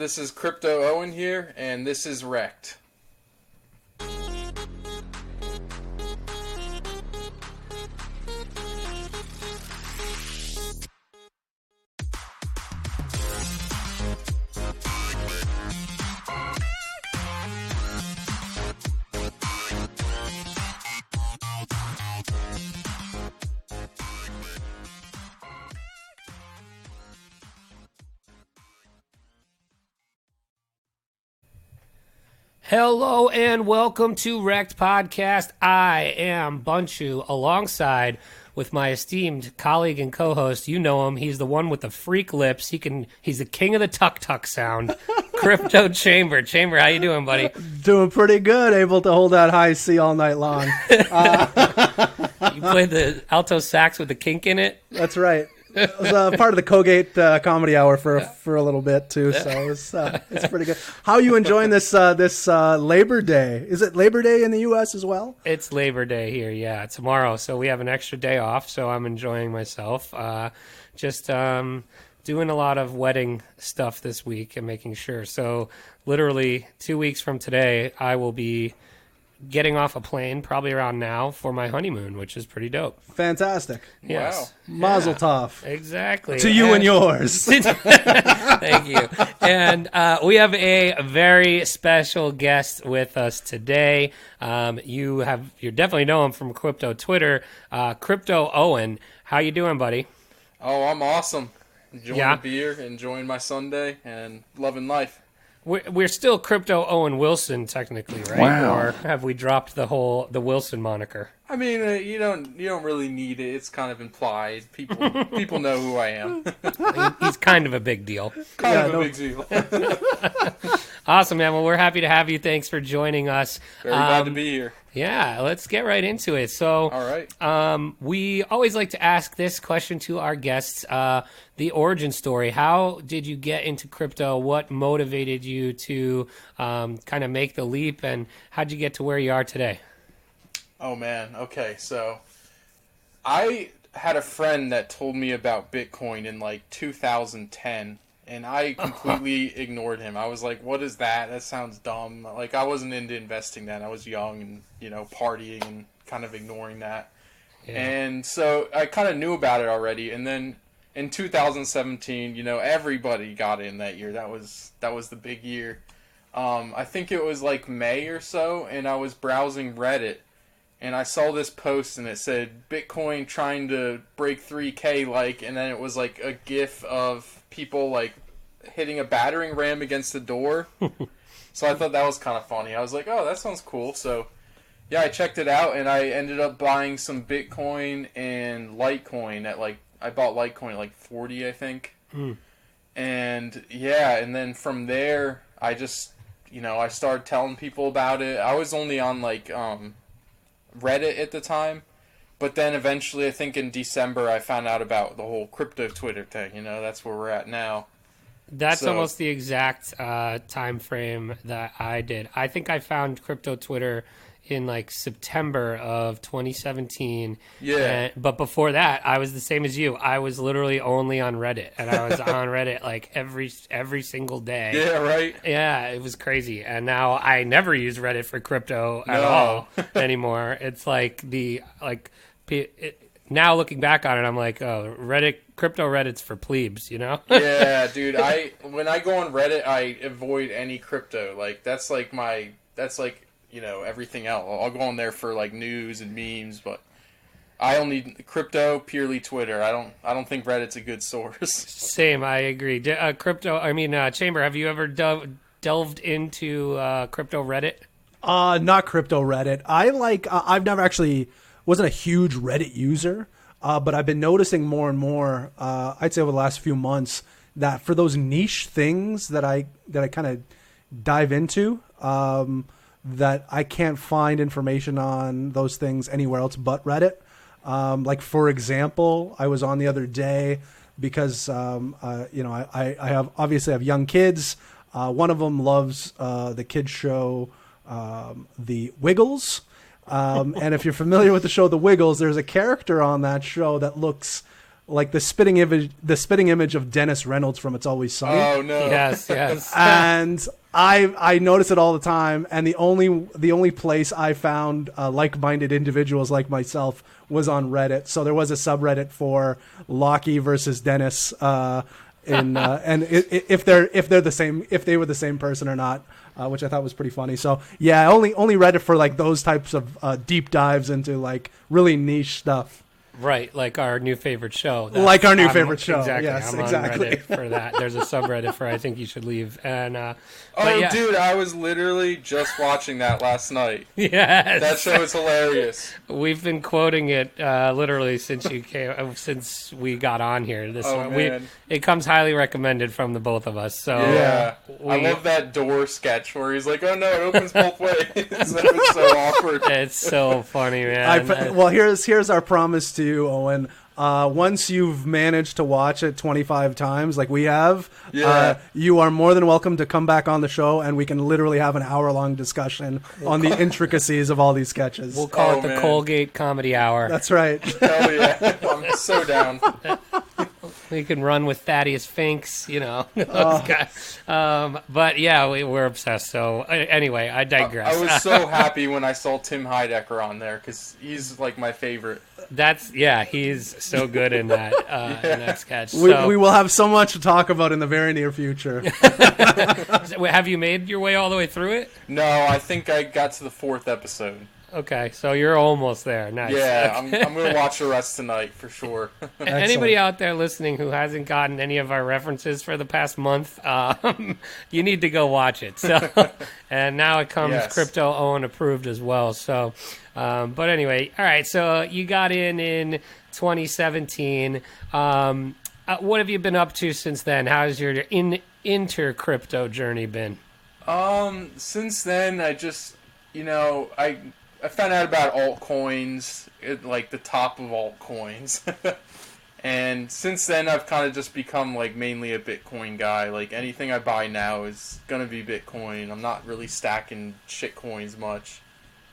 This is Crypto Owen here, and this is Rekt. Hello and welcome to Rekt Podcast. I am Bunchu, alongside with my esteemed colleague and co-host. You know him. He's the one with the freak lips. He's the king of the tuck-tuck sound. Crypto Chamber. Chamber, how you doing, buddy? Doing pretty good. Able to hold that high C all night long. You played the alto sax with the kink in it? That's right. It was part of the Colgate Comedy Hour for a little bit too, so it's pretty good. How are you enjoying this Labor Day? Is it Labor Day in the U.S. as well? It's Labor Day here, yeah, tomorrow. So we have an extra day off, so I'm enjoying myself. Just doing a lot of wedding stuff this week and making sure. So literally 2 weeks from today, I will be getting off a plane probably around now for my honeymoon, which is pretty dope. Fantastic. Yes. Wow. Mazel tov. Exactly. To you and yours. Thank you. And we have a very special guest with us today. You definitely know him from Crypto Twitter, Crypto Owen. How you doing, buddy? Oh, I'm awesome. Enjoying the beer, enjoying my Sunday, and loving life. We're still Crypto Owen Wilson, technically, right? Wow. Or have we dropped the Wilson moniker? I mean, you don't really need it. It's kind of implied. People know who I am. He's kind of a big deal. Big deal. Awesome, man. Well, we're happy to have you. Thanks for joining us. Very glad to be here. Yeah, let's get right into it. So, All right. We always like to ask this question to our guests, the origin story. How did you get into crypto? What motivated you to kind of make the leap, and how'd you get to where you are today? Oh, man. Okay, so I had a friend that told me about Bitcoin in like 2010, and I completely ignored him. I was like, what is that? That sounds dumb. Like, I wasn't into investing then. I was young and, partying and kind of ignoring that. Yeah. And so I kind of knew about it already. And then in 2017, everybody got in that year. That was the big year. I think it was like May or so, and I was browsing Reddit. And I saw this post, and it said, Bitcoin trying to break 3K, and then it was, like, a gif of people, like, hitting a battering ram against the door. So I thought that was kind of funny. I was like, oh, that sounds cool. So, yeah, I checked it out, and I ended up buying some Bitcoin and Litecoin I bought Litecoin at, like, 40, I think. And, yeah, and then from there, I just, I started telling people about it. I was only on, like, Reddit at the time, but then eventually I think in December I found out about the whole crypto Twitter thing. That's where we're at now. That's almost the exact time frame that I did. I think I found crypto Twitter in like September of 2017. Yeah. But before that, I was the same as you. I was literally only on Reddit, and I was on Reddit like every single day. Yeah, right? Yeah, it was crazy. And now I never use Reddit for crypto at all anymore. It's like now looking back on it, I'm like, oh, crypto Reddit's for plebes, Yeah, dude. When I go on Reddit, I avoid any crypto. Like that's like everything else. I'll go on there for like news and memes, but I only crypto, purely Twitter. I don't think Reddit's a good source. Same, I agree. Chamber, have you ever delved into crypto Reddit? Not crypto Reddit. I've never actually wasn't a huge Reddit user, but I've been noticing more and more. I'd say over the last few months that for those niche things that I kind of dive into. That I can't find information on those things anywhere else but Reddit. Like, for example, I was on the other day because, I have young kids. One of them loves the kids show, The Wiggles. And if you're familiar with the show The Wiggles, there's a character on that show that looks like the spitting image of Dennis Reynolds from It's Always Sunny. Oh no. Yes. And I notice it all the time, and the only place I found like-minded individuals like myself was on Reddit. So there was a subreddit for Lockie versus Dennis, and if they were the same person or not, which I thought was pretty funny. So yeah, only Reddit for like those types of deep dives into like really niche stuff. Right, like our new favorite show. Like our new favorite show. Exactly. Yes, I'm exactly. on Reddit for that. There's a subreddit for I Think You Should Leave. And Dude, I was literally just watching that last night. Yes. That show is hilarious. We've been quoting it literally since since we got on here. Man. It comes highly recommended from the both of us. So Yeah. I love that door sketch where he's like, oh no, it opens both ways. That was so awkward. It's so funny, man. Well, here's our promise to you, Owen. Once you've managed to watch it 25 times, like we have, you are more than welcome to come back on the show, and we can literally have an hour-long discussion on the intricacies of all these sketches. We'll call it the Colgate Comedy Hour. That's right. Hell yeah. I'm so down. We can run with Thaddeus Finks, those guys. But yeah, we're obsessed. So anyway, I digress. I was so happy when I saw Tim Heidecker on there because he's like my favorite. He's so good in that in that sketch. We will have so much to talk about in the very near future. Have you made your way all the way through it? No, I think I got to the 4th episode. Okay, so you're almost there. Nice. Yeah, okay. I'm going to watch the rest tonight for sure. Anybody out there listening who hasn't gotten any of our references for the past month, you need to go watch it. So, and now it comes Crypto Owen approved as well. So, but anyway, all right. So you got in 2017. What have you been up to since then? How's your inter crypto journey been? Since then, I just I found out about altcoins, like the top of altcoins. And since then, I've kind of just become like mainly a Bitcoin guy. Like anything I buy now is going to be Bitcoin. I'm not really stacking shit coins much.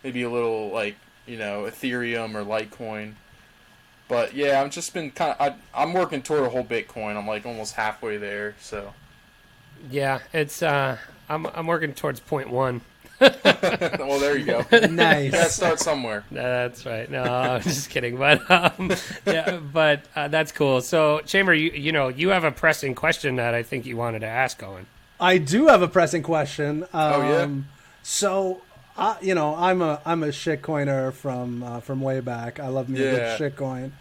Maybe a little like, Ethereum or Litecoin. But yeah, I've just been I'm working toward a whole Bitcoin. I'm like almost halfway there, so. Yeah, it's, I'm working towards 0.1. Well, there you go. Nice. You gotta start somewhere. That's right. No, I'm just kidding. But that's cool. So, Chamber, you have a pressing question that I think you wanted to ask Owen. I do have a pressing question. So, I'm a shitcoiner from way back. I love me a good shitcoin.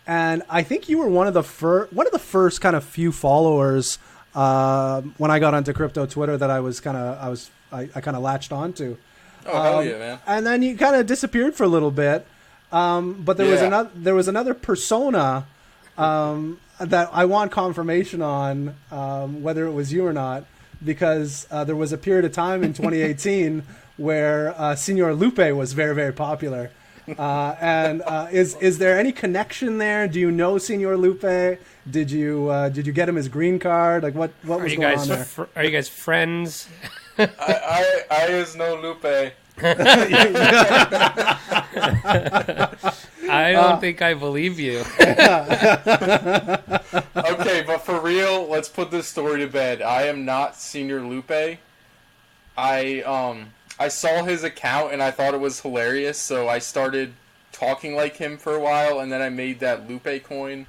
And I think you were one of the first kind of few followers when I got onto crypto Twitter that I kind of latched onto. Oh hell yeah, man! And then you kind of disappeared for a little bit. But there was another persona that I want confirmation on whether it was you or not, because there was a period of time in 2018 where Senor Lupe was very, very popular. Is there any connection there? Do you know Senor Lupe? Did you get him his green card? Like what was going on there? Are you guys friends? I is no Lupe. I don't think I believe you. Okay, but for real, let's put this story to bed. I am not Senor Lupe. I saw his account and I thought it was hilarious, so I started talking like him for a while, and then I made that Lupe coin.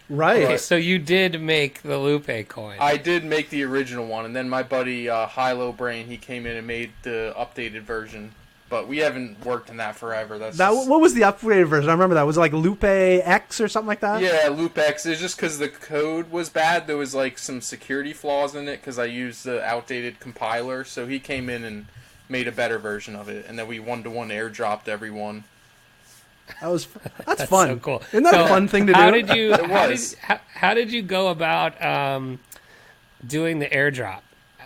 Right. Okay, so you did make the Lupe coin. I did make the original one, and then my buddy Hilo Brain, he came in and made the updated version. But we haven't worked in that forever. What was the upgraded version? I remember that. Was it like Lupe X or something like that? Yeah, Lupe X. It's just because the code was bad. There was like some security flaws in it because I used the outdated compiler. So he came in and made a better version of it, and then we one-to-one airdropped everyone. That's fun. So cool. Isn't that a fun thing to do? How did you go about doing the airdrop?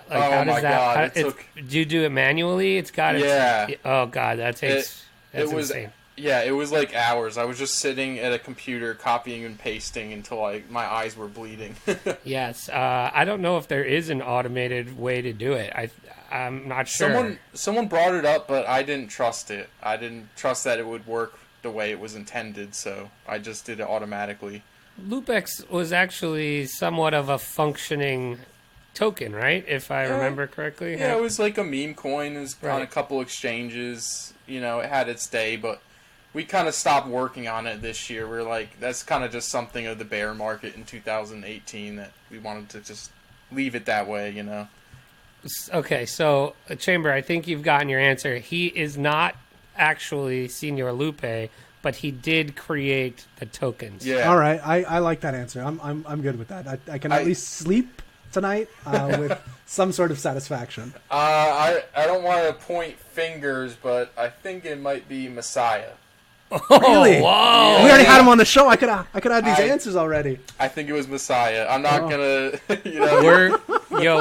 Like, oh my god! Do you do it manually? It's got oh god, that takes. That's insane. Yeah, it was like hours. I was just sitting at a computer copying and pasting until my eyes were bleeding. Yes, I don't know if there is an automated way to do it. I'm not sure. Someone brought it up, but I didn't trust it. I didn't trust that it would work the way it was intended, so I just did it automatically. Loopex was actually somewhat of a functioning token, right? If I remember correctly. Yeah, it was like a meme coin. It was on a Right. couple exchanges. You know, it had its day, but we kind of stopped working on it this year. We're like, that's kind of just something of the bear market in 2018 that we wanted to just leave it that way, you know? Okay, so Chamber, I think you've gotten your answer. He is not actually Senor Lupe, but he did create the tokens. Yeah. All right, I like that answer. I'm good with that. I can at least sleep tonight with some sort of satisfaction. I don't want to point fingers, but I think it might be Messiah. Really? Whoa! We already had him on the show. I could have these I- answers already. I think it was Messiah. I'm not gonna, you know.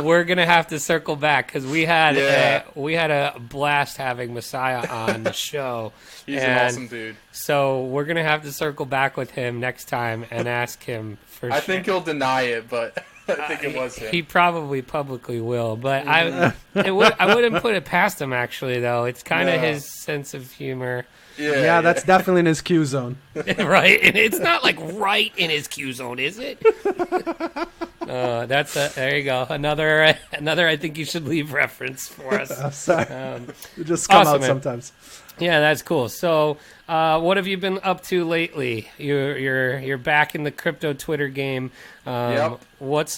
We're gonna have to circle back because we had Yeah. a blast having Messiah on the show. He's an awesome dude. So we're gonna have to circle back with him next time and ask him for sure. I think he'll deny it, but I think it was him. He probably publicly will, but I wouldn't put it past him actually though. It's kind of No. his sense of humor. Yeah, that's definitely in his Q zone. Right? And it's not like right in his Q zone, is it? There you go. Another I think you should leave reference for us. Sorry, it just come awesome, out man. sometimes. Yeah, that's cool. So, what have you been up to lately? You're back in the crypto Twitter game. Yep. What's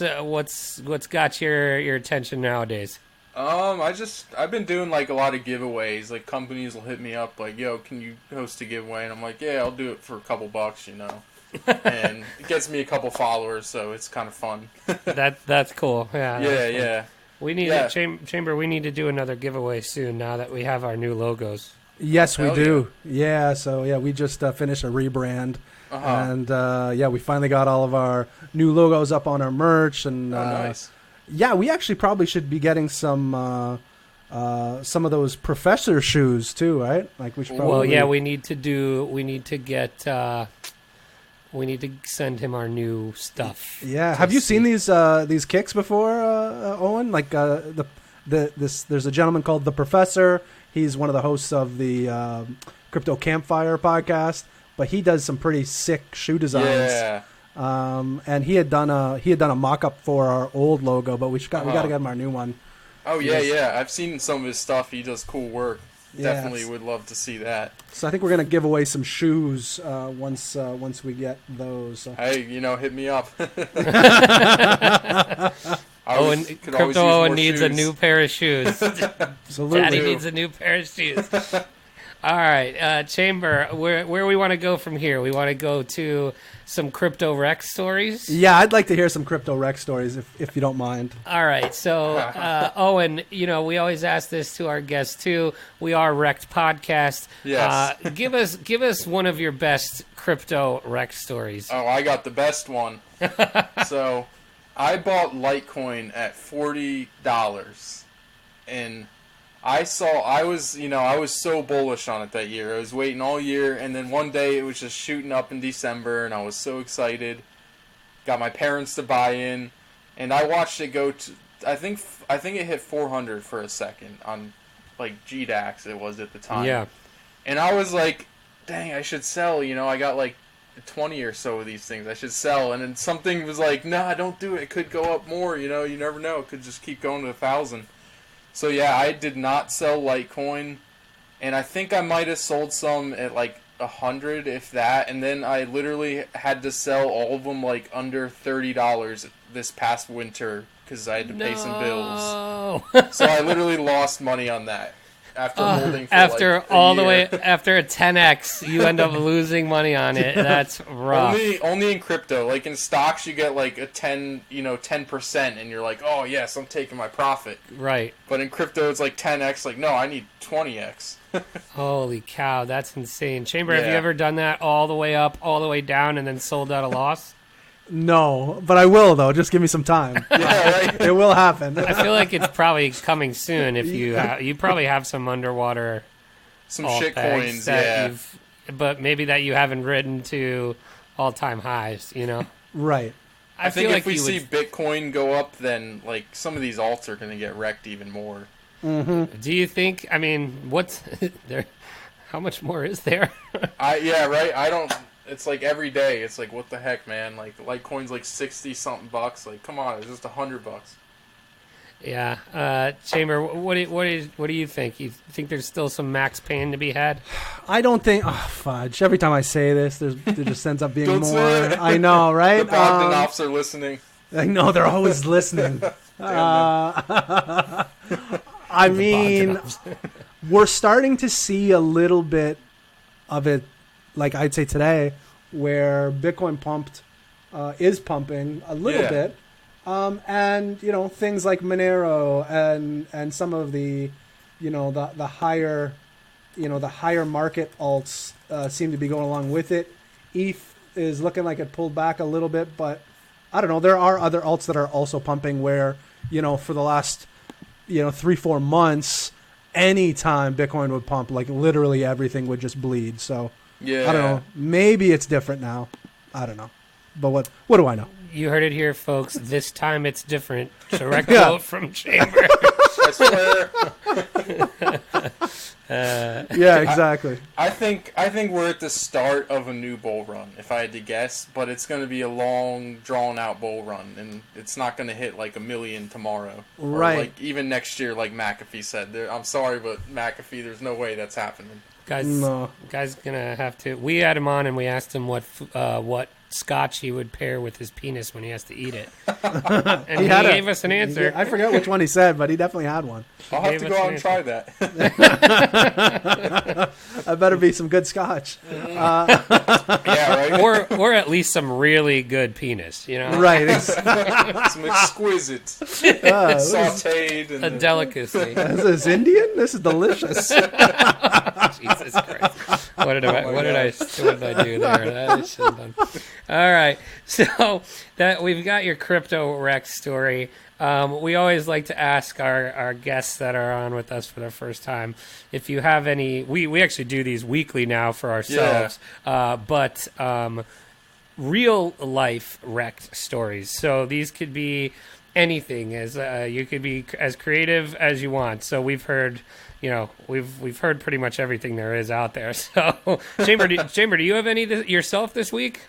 got your attention nowadays? I've been doing like a lot of giveaways. Like companies will hit me up like, "Yo, can you host a giveaway?" And I'm like, "Yeah, I'll do it for a couple bucks," you know. And it gets me a couple followers, so it's kind of fun. That's cool. Yeah. Yeah, that's fun. yeah. We need Yeah. Chamber. We need to do another giveaway soon. Now that we have our new logos. Yes, we Hell do. Yeah. So yeah, we just finished a rebrand, and we finally got all of our new logos up on our merch, and Nice. yeah, we actually probably should be getting some of those professor shoes too, right? Like we should probably. Well, yeah, we need to send him our new stuff. Yeah. to Have you see. seen these kicks before, Owen? Like there's a gentleman called the Professor. He's one of the hosts of the Crypto Campfire podcast, but he does some pretty sick shoe designs. Yeah. And he had done a mock-up for our old logo, but we got to get him our new one. Oh yeah, yeah. I've seen some of his stuff. He does cool work. Yeah. Definitely would love to see that. So I think we're gonna give away some shoes once we get those. So. Hey, hit me up. Crypto Owen needs a new pair of shoes. Absolutely. Daddy needs a new pair of shoes. All right, Chamber, where we want to go from here? We want to go to some crypto Rekt stories. Yeah, I'd like to hear some crypto Rekt stories if you don't mind. All right, so Owen, we always ask this to our guests too. We are Rekt podcast. Yes. Give us one of your best crypto Rekt stories. Oh, I got the best one. So, I bought Litecoin at $40, and I was so bullish on it that year. I was waiting all year, and then one day it was just shooting up in December, and I was so excited. Got my parents to buy in, and I watched it go to. I think it hit 400 for a second on, like GDAX it was at the time. Yeah. And I was like, dang, I should sell. I got like 20 or so of these things. I should sell. And then something was like, nah, don't do it. It could go up more. You never know. It could just keep going to 1,000. So yeah, I did not sell Litecoin, and I think I might have sold some at like 100, if that, and then I literally had to sell all of them like under $30 this past winter because I had to pay some bills. So I literally lost money on that after holding for after like all year. the way after a 10x, you end up losing money on it. That's rough. Only in crypto. Like in stocks, you get like a 10%, and you're like, oh yes, I'm taking my profit. Right. But in crypto, it's like 10x. Like no, I need 20x. Holy cow, that's insane. Chamber, have you Yeah. ever done that all the way up, all the way down, and then sold at a loss? No, but I will though. Just give me some time. Yeah, right. It will happen. I feel like it's probably coming soon. If you probably have some underwater Some alt shit pegs coins, that yeah. but maybe that you haven't ridden to all-time highs. Right. I think feel if like we you see would- Bitcoin go up, then like some of these alts are going to get wrecked even more. Do you think? I mean, what's there? How much more is there? Yeah, right. I don't. It's like every day. It's like, what the heck, man? Like Litecoin's like 60 something bucks. Like, come on, it's just $100. Yeah, Chamber. What do you think? You think there's still some max pain to be had? I don't think. Oh, fudge! Every time I say this, there just ends up being Don't more. say it. I know, right? The Bogdanovs are listening. I know they're always listening. I mean, we're starting to see a little bit of it, like I'd say today, where Bitcoin is pumping a little bit. And things like Monero and some of the the higher market alts seem to be going along with it. ETH is looking like it pulled back a little bit, but I don't know. There are other alts that are also pumping where for the last 3-4 months, anytime Bitcoin would pump, like literally everything would just bleed. So I don't know. Maybe it's different now. I don't know. But what do I know? You heard it here, folks. This time it's different. Direct quote from Chamber. I swear. Yeah, exactly. I think we're at the start of a new bull run, if I had to guess. But it's going to be a long, drawn-out bull run, and it's not going to hit like 1 million tomorrow, right? Or like even next year, like McAfee said. I'm sorry, but McAfee, there's no way that's happening. Guy's gonna have to. We had him on and we asked him what scotch he would pair with his penis when he has to eat it, and he gave us an answer. I forget which one he said, but he definitely had one. I'll have to go out and try that. I better be some good scotch. Yeah, right. Or at least some really good penis, Right. Some exquisite, sautéed, and a delicacy. Is this Indian? This is delicious. Jesus Christ! What did I do there? That I should have done. All right, so that we've got your crypto Rekt story. We always like to ask our guests that are on with us for the first time if you have any. We actually do these weekly now for ourselves, but real life Rekt stories. So these could be anything. As you could be as creative as you want. So we've heard. We've heard pretty much everything there is out there. So, Chamber, do you have any yourself this week?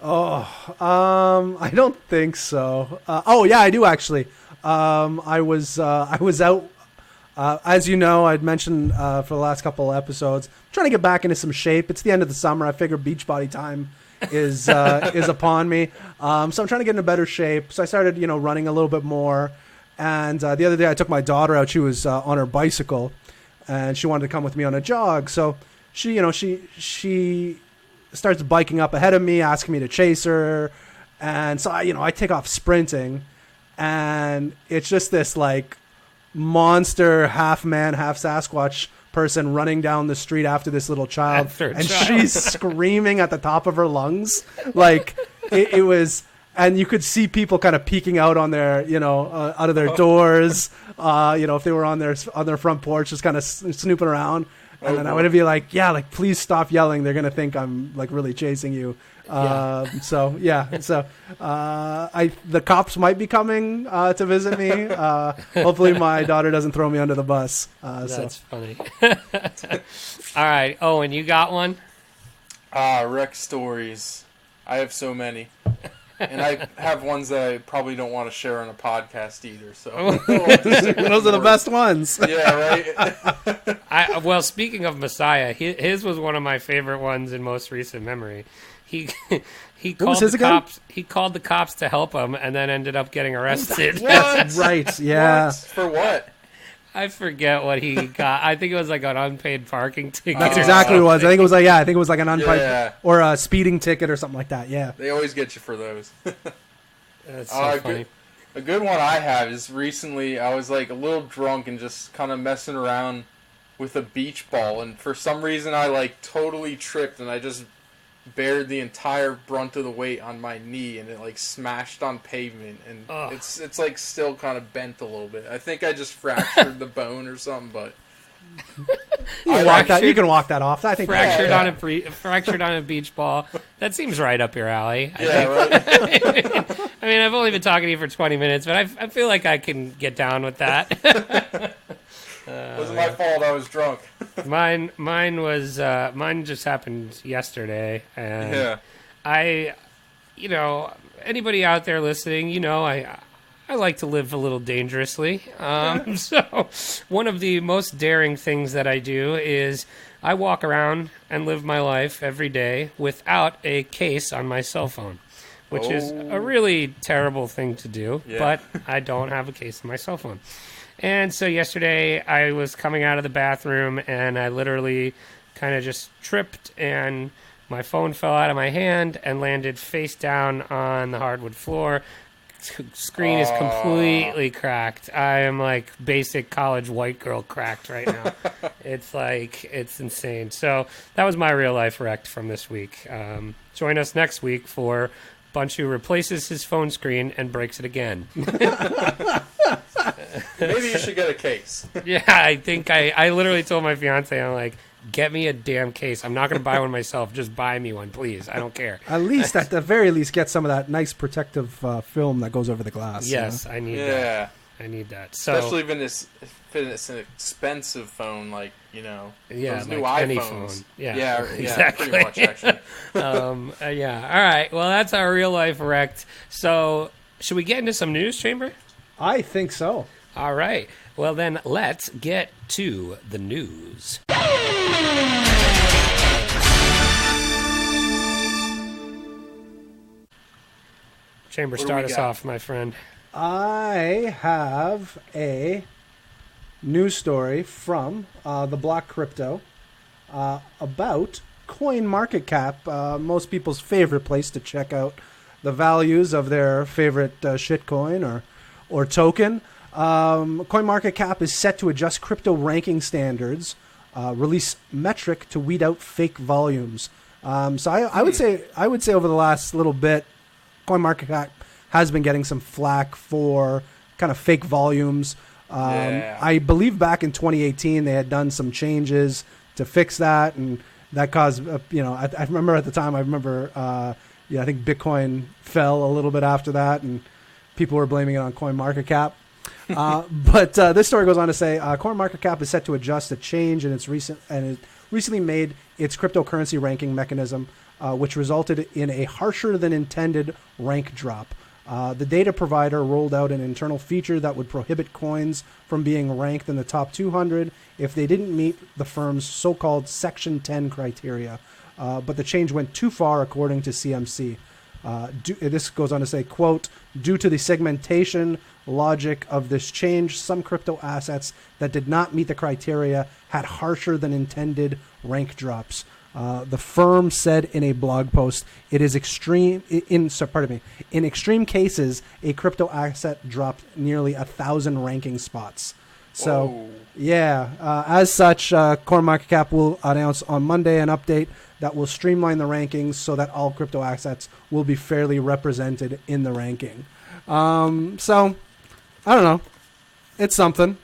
I don't think so. Yeah, I do actually. I was out. As you know, I'd mentioned for the last couple of episodes, trying to get back into some shape. It's the end of the summer. I figure beach body time is upon me. So I'm trying to get into better shape. So I started, running a little bit more. And the other day, I took my daughter out. She was on her bicycle, and she wanted to come with me on a jog. So she starts biking up ahead of me, asking me to chase her. And so I take off sprinting, and it's just this like monster, half man, half Sasquatch person running down the street after this little child, she's screaming at the top of her lungs. Like it was. And you could see people kind of peeking out on their, out of their doors, if they were on their front porch, just kind of snooping around. And then I would be like, please stop yelling. They're going to think I'm like really chasing you. The cops might be coming to visit me. Hopefully my daughter doesn't throw me under the bus. That's funny. All right. Owen, you got one? Rekt stories. I have so many. And I have ones that I probably don't want to share on a podcast either. So those are the best ones. Yeah, right. Well, speaking of Messiah, his was one of my favorite ones in most recent memory. He called the cops. He called the cops to help him, and then ended up getting arrested. What? Right? Yeah. What? For what? I forget what he got. I think it was like an unpaid parking ticket. That's exactly what it was. I think it was like an unpaid or a speeding ticket or something like that. Yeah. They always get you for those. That's so funny. A good one I have is recently I was like a little drunk and just kind of messing around with a beach ball, and for some reason I like totally tripped and I just bared the entire brunt of the weight on my knee, and it like smashed on pavement, and it's like still kind of bent a little bit. I think I just fractured the bone or something, but you can walk that off. I think fractured on a beach ball. That seems right up your alley. Right. I mean, I've only been talking to you for 20 minutes, but I feel like I can get down with that. Wasn't my fault. I was drunk. Mine just happened yesterday, and Yeah. Anybody out there listening, I like to live a little dangerously. So one of the most daring things that I do is I walk around and live my life every day without a case on my cell phone, which is a really terrible thing to do, but I don't have a case on my cell phone. And so yesterday I was coming out of the bathroom and I literally kind of just tripped and my phone fell out of my hand and landed face down on the hardwood floor. Screen is completely cracked. I am like basic college white girl cracked right now. It's insane. So that was my real life wrecked from this week. Join us next week for Bunchu replaces his phone screen and breaks it again. Maybe you should get a case. Yeah, I think I literally told my fiance, I'm like, get me a damn case. I'm not going to buy one myself. Just buy me one, please. I don't care. At the very least, get some of that nice protective film that goes over the glass. Yes, I need that. I need that. So, especially if it's an expensive phone, like, those new like any iPhones. phone. Yeah, Yeah, exactly. pretty much, actually. Yeah, all right. Well, that's our real life wrecked. So, should we get into some news, Chamber? I think so. All right. Well, then let's get to the news. Chamber, start us off, my friend. I have a news story from the Block Crypto about coin market cap, most people's favorite place to check out the values of their favorite shitcoin or token. CoinMarketCap is set to adjust crypto ranking standards, release metric to weed out fake volumes. So I would say over the last little bit, CoinMarketCap has been getting some flack for kind of fake volumes. I believe back in 2018 they had done some changes to fix that, and that caused I remember at the time I think Bitcoin fell a little bit after that, and people were blaming it on CoinMarketCap. But this story goes on to say CoinMarketCap is set to adjust a change in its recently made its cryptocurrency ranking mechanism, which resulted in a harsher than intended rank drop. The data provider rolled out an internal feature that would prohibit coins from being ranked in the top 200 if they didn't meet the firm's so-called Section 10 criteria. But the change went too far, according to CMC. This goes on to say, quote, due to the segmentation logic of this change, some crypto assets that did not meet the criteria had harsher than intended rank drops. The firm said in a blog post, it is in extreme cases, a crypto asset dropped nearly 1,000 ranking spots. So, Whoa. As such, CoinMarketCap will announce on Monday an update that will streamline the rankings so that all crypto assets will be fairly represented in the ranking. So, I don't know. It's something.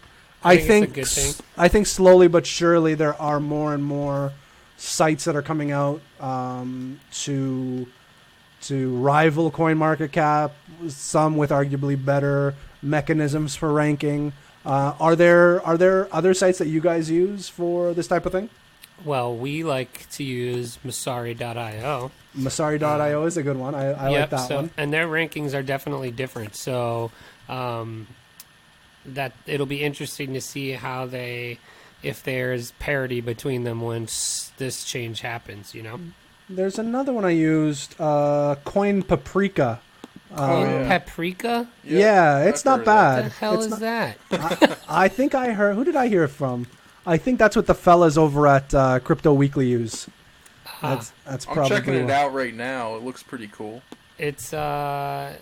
I think it's a good thing. I think slowly but surely there are more and more sites that are coming out to rival CoinMarketCap, some with arguably better mechanisms for ranking. Are there other sites that you guys use for this type of thing? Well, we like to use Masari.io. Masari.io is a good one. I like that one. And their rankings are definitely different. So that it'll be interesting to see how if there's parity between them once this change happens, There's another one I used, Coin Paprika. Paprika? Yeah, it's not bad. What the hell is that? I think I heard. Who did I hear it from? I think that's what the fellas over at Crypto Weekly use. That's probably. I'm checking it out right now. It looks pretty cool. It's a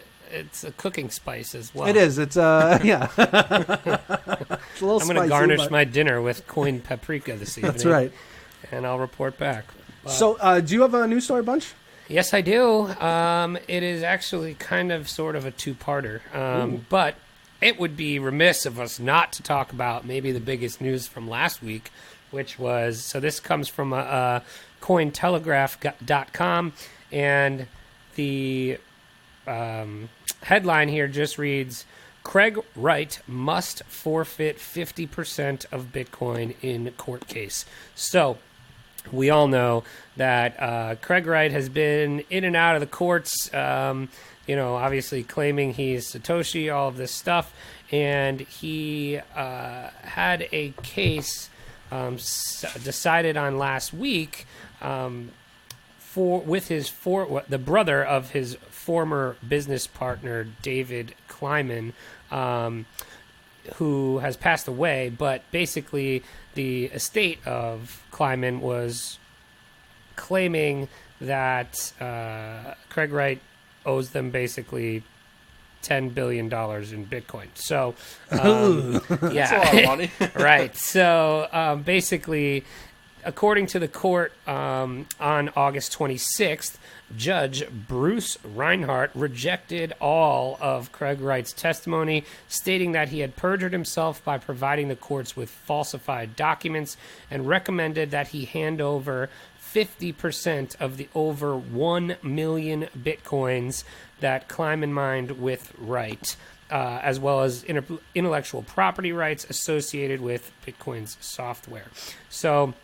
cooking spice as well. It is. It's yeah. It's a little I'm going to garnish my dinner with coin paprika this evening. That's right. And I'll report back. So, do you have a news story, Bunch? Yes, I do. It is actually kind of sort of a two-parter. But it would be remiss of us not to talk about maybe the biggest news from last week, which was, so this comes from Cointelegraph.com, and the headline here just reads, Craig Wright must forfeit 50% of Bitcoin in court case. So we all know that Craig Wright has been in and out of the courts, obviously claiming he's Satoshi, all of this stuff. And he had a case decided on last week the brother of his former business partner, David Kleiman, who has passed away. But basically, the estate of Kleiman was claiming that Craig Wright owes them basically $10 billion in Bitcoin. So, yeah, that's a lot of money. Right. So, basically, according to the court, on August 26th, Judge Bruce Reinhardt rejected all of Craig Wright's testimony, stating that he had perjured himself by providing the courts with falsified documents, and recommended that he hand over 50% of the over 1 million Bitcoins that Kleiman mined with Wright, as well as intellectual property rights associated with Bitcoin's software. So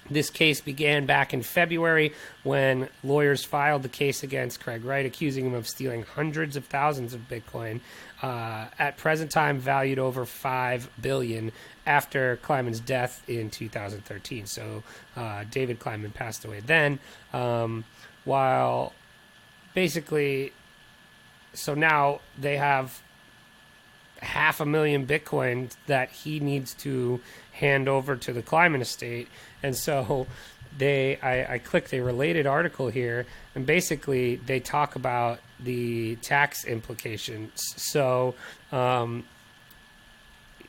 this case began back in February when lawyers filed the case against Craig Wright, accusing him of stealing hundreds of thousands of Bitcoin, at present time valued over $5 billion after Kleiman's death in 2013. So David Kleiman passed away then, while basically, so now they have 500,000 Bitcoin that he needs to hand over to the Kleiman estate. And so I clicked a related article here, and basically they talk about the tax implications. So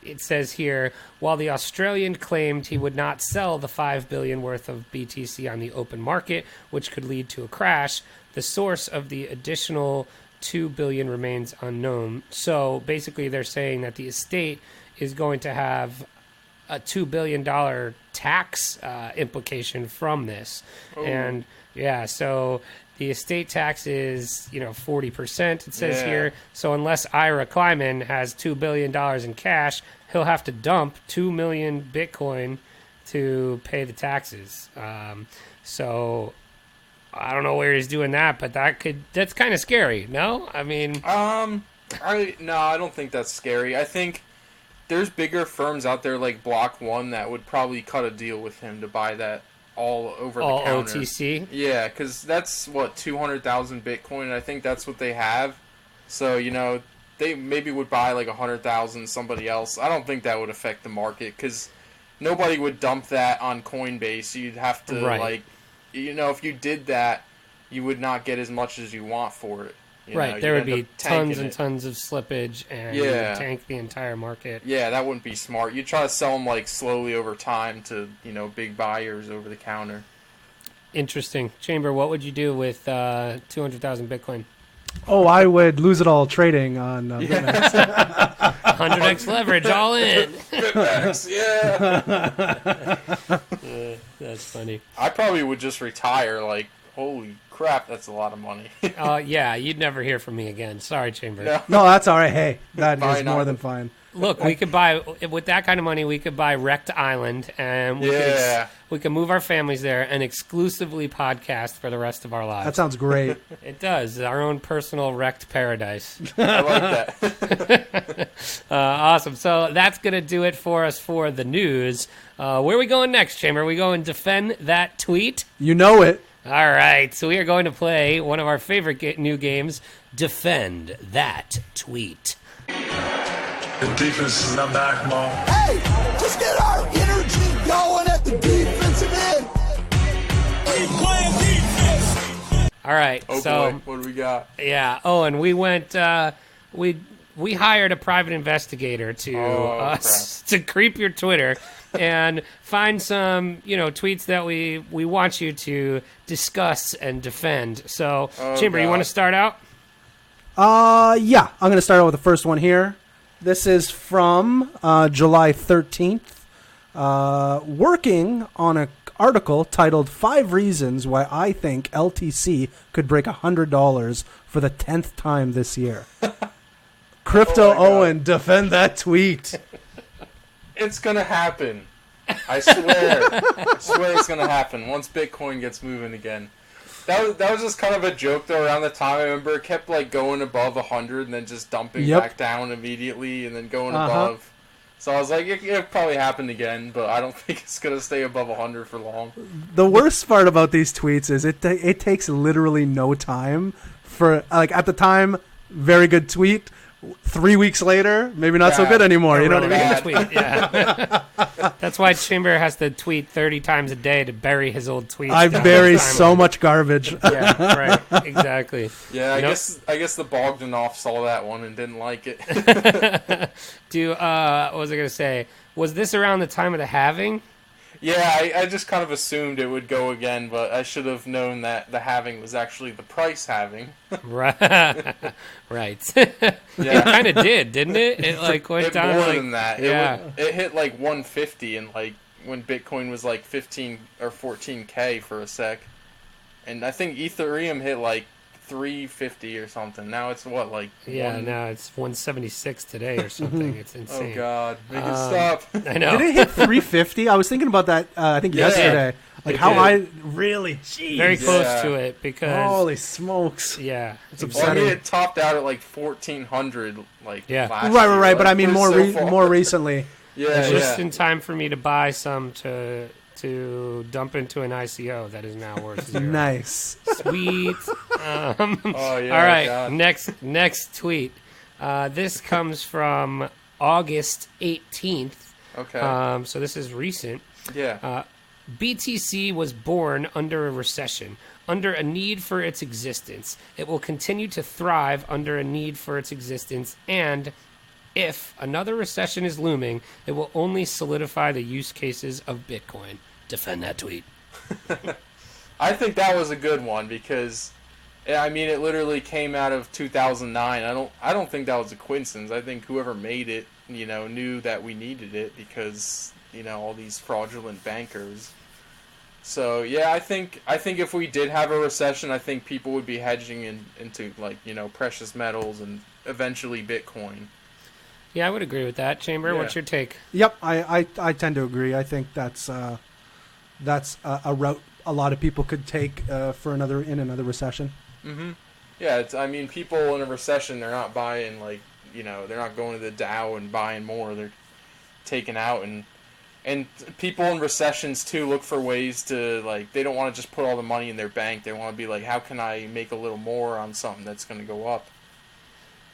it says here, while the Australian claimed he would not sell the $5 billion worth of BTC on the open market, which could lead to a crash, the source of the additional $2 billion remains unknown. So basically they're saying that the estate is going to have a $2 billion tax implication from this. Oh. And yeah, so the estate tax is, 40%, it says here. So unless Ira Kleiman has $2 billion in cash, he'll have to dump 2 million Bitcoin to pay the taxes. So I don't know where he's doing that, but that's kind of scary. No? I mean, I don't think that's scary. I think there's bigger firms out there like Block One that would probably cut a deal with him to buy that all over the counter. All OTC? Yeah, because that's, 200,000 Bitcoin, and I think that's what they have. So, they maybe would buy like 100,000 somebody else. I don't think that would affect the market, because nobody would dump that on Coinbase. You'd have to, if you did that, you would not get as much as you want for it. There would be tons and tons of slippage, and you would tank the entire market. Yeah, that wouldn't be smart. You try to sell them slowly over time to big buyers over the counter. Interesting. Chamber, what would you do with 200,000 Bitcoin? Oh, I would lose it all trading on BitMEX. 100x leverage, all in. BitMEX, yeah. That's funny. I probably would just retire. Holy crap, that's a lot of money. Yeah, you'd never hear from me again. Sorry, Chamber. No, that's all right. Hey, that is more than fine. Look, we could buy, with that kind of money, we could buy Rekt Island, and we could move our families there and exclusively podcast for the rest of our lives. That sounds great. It does. Our own personal Rekt paradise. I like that. Awesome. So that's going to do it for us for the news. Where are we going next, Chamber? Are we going to defend that tweet? You know it. All right. So we are going to play one of our favorite new games, Defend That Tweet. The defense is not back, Mom. Hey, just get our energy going at the defensive end. We playing defense. All right. Oh, so boy. What do we got? Yeah. Oh, and we went. We hired a private investigator to creep your Twitter and find some tweets that we want you to discuss and defend. So, Chamber, you want to start out? Yeah. I'm going to start out with the first one here. This is from July 13th. Working on an article titled 5 Reasons Why I Think LTC Could Break $100 for the 10th time this year. Crypto Oh my God. Owen, defend that tweet. It's gonna happen. I swear. I swear it's gonna happen once Bitcoin gets moving again. That was just kind of a joke though. Around the time I remember, it kept like going above 100 and then just dumping back down immediately and then going above. So I was like, it probably happened again, but I don't think it's gonna stay above 100 for long. The worst part about these tweets is it takes literally no time for, like, at the time, very good tweet. 3 weeks later, maybe not so good anymore. You know what I mean? Tweet, yeah. That's why Chamber has to tweet 30 times a day to bury his old tweets. I bury so much garbage. Yeah, right. Exactly. Yeah, I guess the Bogdanov saw that one and didn't like it. What was I gonna say? Was this around the time of the halving? Yeah, I just kind of assumed it would go again, but I should have known that the halving was actually the price halving. Right. It kind of did, didn't it? It like went down more like, than that. Yeah. It hit like 150 and like when Bitcoin was like 15 or 14K for a sec. And I think Ethereum hit like 350 or something. Now it's what, like now it's 176 today or something. It's insane. Oh God, make it stop. I know. Did it hit 350? I was thinking about that. I think yesterday. Like it how did. I really, jeez. Very close to it because Holy smokes! yeah, it's It's Well, I upsetting. mean, it topped out at like 1400 last year. Right. But I mean, It more was so far. more recently. Yeah, just yeah. in time for me to buy some to dump into an ICO that is now worth 0. Nice. Sweet. Oh yeah. All right, God. next tweet. This comes from August 18th. Okay. So this is recent. Yeah. BTC was born under a recession, under a need for its existence. It will continue to thrive under a need for its existence, and if another recession is looming, it will only solidify the use cases of Bitcoin. Defend that tweet. I think that was a good one because, I mean, it literally came out of 2009. I don't think that was a coincidence. I think whoever made it, knew that we needed it because, all these fraudulent bankers. So yeah, I think if we did have a recession, I think people would be hedging into like precious metals and eventually Bitcoin. Yeah, I would agree with that. Chamber, Yeah. what's your take? Yep, I tend to agree. I think that's a route a lot of people could take for another recession. Mm-hmm. Yeah, I mean, people in a recession, they're not buying they're not going to the Dow and buying more. They're taking out and people in recessions too look for ways to they don't want to just put all the money in their bank. They want to be like, how can I make a little more on something that's going to go up?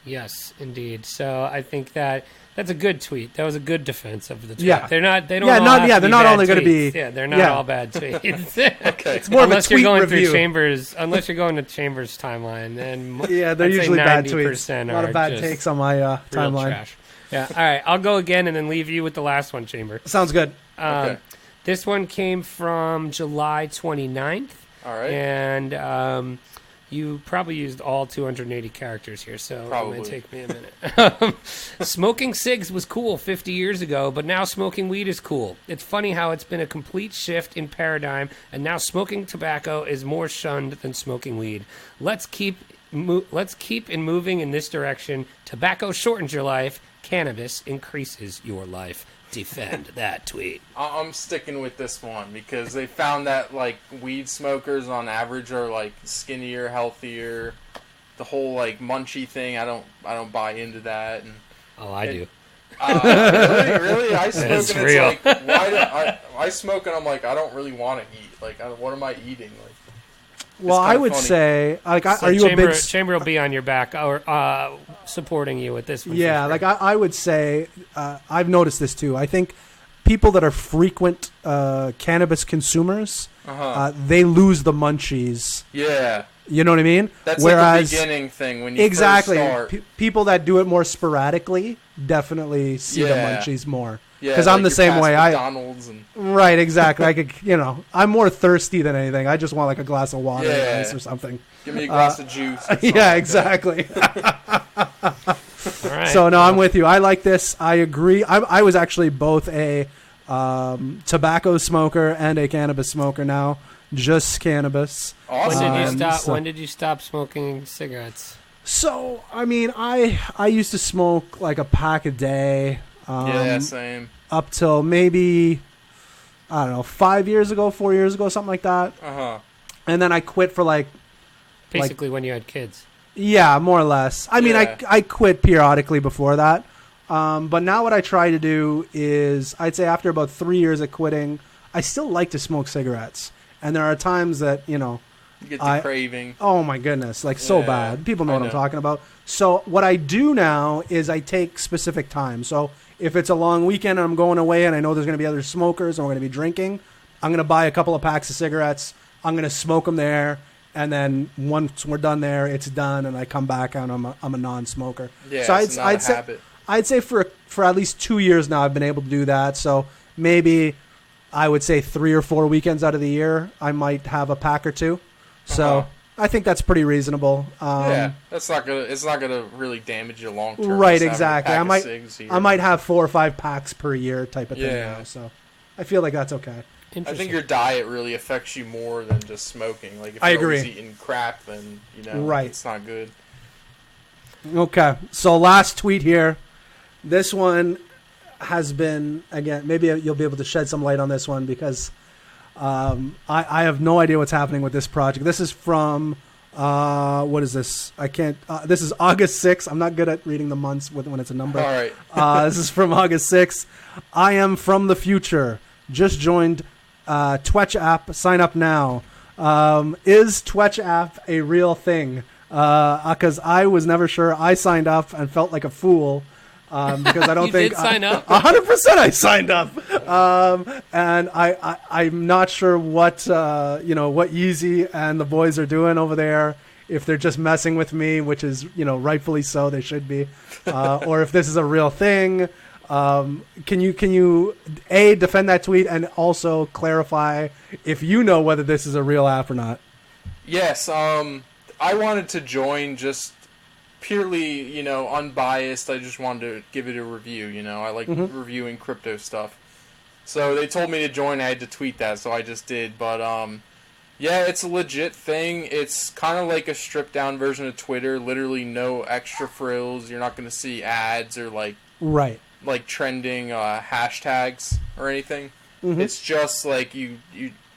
Yes, indeed. So I think that's a good tweet. That was a good defense of the tweet. Yeah. They're not. They don't. Yeah, all not- have yeah, to they're be not bad only gonna tweets. be- Yeah, they're not yeah. all bad tweets. Okay. It's more unless of a tweet you're going review. through Chambers, Chambers timeline, then Yeah, they're I'd say usually bad 90% tweets. A lot are of bad just takes on my real timeline. trash. Yeah. All right. I'll go again and then leave you with the last one, Chamber. Sounds good. Okay. This one came from July 29th. All right. And you probably used all 280 characters here, so Probably. it might take me a minute. Smoking cigs was cool 50 years ago, but now smoking weed is cool. It's funny how it's been a complete shift in paradigm, and now smoking tobacco is more shunned than smoking weed. Let's keep in moving in this direction. Tobacco shortens your life. Cannabis increases your life. Defend that tweet. I'm sticking with this one because they found that weed smokers on average are skinnier, healthier. The whole munchy thing, I don't buy into that. And Oh, I do. really, I smoke It's and real. it's why do I smoke and I'm I don't really want to eat. What am I eating? Well, kinda I would funny. say, So are you Chamber, a big? Chamber will be on your back or supporting you with this one. Yeah, for sure. I would say, I've noticed this too. I think people that are frequent cannabis consumers, they lose the munchies. Yeah, You know what I mean? that's Whereas, the beginning thing when you exactly, first start. people that do it more sporadically definitely see the Yeah. munchies more. Yeah, Because I'm the you're same past way. McDonald's and Right, exactly. I could, I'm more thirsty than anything. I just want a glass of water or Yeah. ice or something. give me a glass of juice. or something Yeah, like exactly. All right. So no, I'm with you. I like this. I agree. I was actually both a tobacco smoker and a cannabis smoker. Now, just cannabis. that. Awesome. When did you Um, stop? so- When did you stop smoking cigarettes? So, I mean, I used to smoke like a pack a day. Yeah, same. Up till maybe, I don't know, 4 years ago, something like that. Uh-huh. And then I quit for like... Basically when you had kids. Yeah, more or less. I mean, Yeah. I quit periodically before that. But now what I try to do is, I'd say after about 3 years of quitting, I still like to smoke cigarettes. And there are times that, you know... You get the craving. Oh my goodness, like so Yeah, bad. People know I what I'm know. talking about. So what I do now is I take specific time. So if it's a long weekend and I'm going away and I know there's going to be other smokers and we're going to be drinking, I'm going to buy a couple of packs of cigarettes. I'm going to smoke them there. And then once we're done there, it's done, and I come back and I'm a non-smoker. Yeah, so it's not a habit. I'd say for at least 2 years now I've been able to do that. So maybe I would say 3 or 4 weekends out of the year I might have a pack or two. So Uh-huh. I think that's pretty reasonable. Yeah, it's not gonna really damage you long term. Right, exactly. I might have 4 or 5 packs per year type of thing Yeah. now. So I feel like that's okay. I think Interesting. your diet really affects you more than just smoking. Like if I you're always agree. eating crap, then Right. it's not good. Okay, so last tweet here. This one has been, again, maybe you'll be able to shed some light on this one because I have no idea what's happening with this project. This is from, what is this? I can't, this is August 6th. I'm not good at reading the months when it's a number. All right. This is from August 6th. I am from the future. Just joined Twitch app. Sign up now. Is Twitch app a real thing? Because I was never sure. I signed up and felt like a fool because I don't You think did sign up? 100% I signed up, and I'm not sure what what Yeezy and the boys are doing over there. If they're just messing with me, which is rightfully so, they should be, or if this is a real thing. Can you defend that tweet and also clarify if you know whether this is a real app or not? Yes. I wanted to join just purely, unbiased. I just wanted to give it a review. I like reviewing crypto stuff. So they told me to join. I had to tweet that, so I just did. But yeah, it's a legit thing. It's kind of like a stripped down version of Twitter. Literally no extra frills. You're not going to see ads or like trending hashtags or anything. It's just like you.